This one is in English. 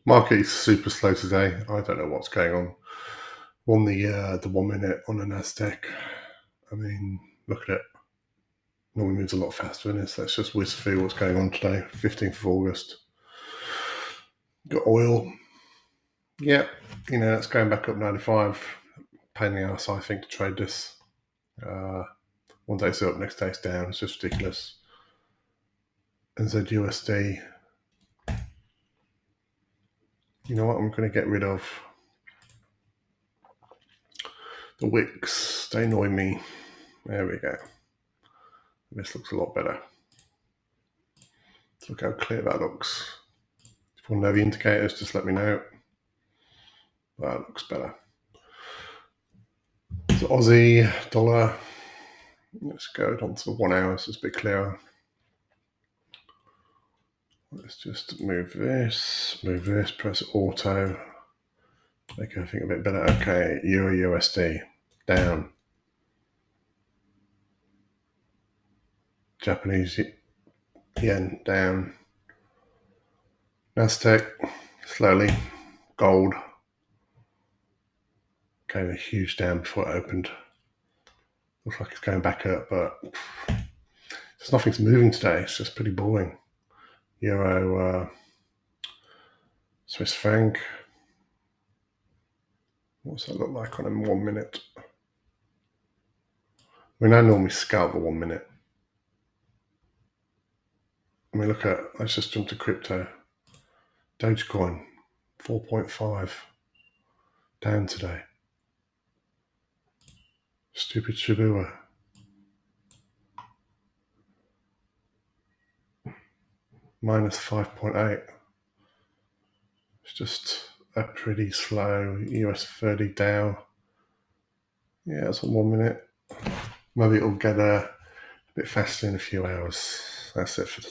Market is super slow today. I don't know what's going on. On the 1 minute on the Nasdaq. I mean, look at it. Normally moves a lot faster than this. Let's just whiz through what's going on today. 15th of August. Got oil. Yeah, it's going back up 95. Pain in the ass, I think, to trade this. One day it's up, next day it's down. It's just ridiculous. NZUSD. You know what? I'm going to get rid of the wicks. They annoy me. There we go. This looks a lot better. Look how clear that looks. If you want to know the indicators, just let me know. That looks better. So Aussie, dollar. Let's go on to the 1 hour, so it's a bit clearer. Let's just move this, press auto. Make everything a bit better. Okay, Euro USD, down. Japanese yen, down. Nasdaq, slowly. Gold. Came a huge down before it opened. Looks like it's going back up, but just nothing's moving today. It's just pretty boring. Euro, Swiss franc. What's that look like on a 1 minute? I mean, I normally scalp the 1 minute. I mean, let's just jump to crypto. Dogecoin, 4.5, down today. Stupid Shibuya. Minus 5.8. It's just a pretty slow US 30 Dow. Yeah, it's on 1 minute. Maybe it'll get a bit faster in a few hours. That's it for today.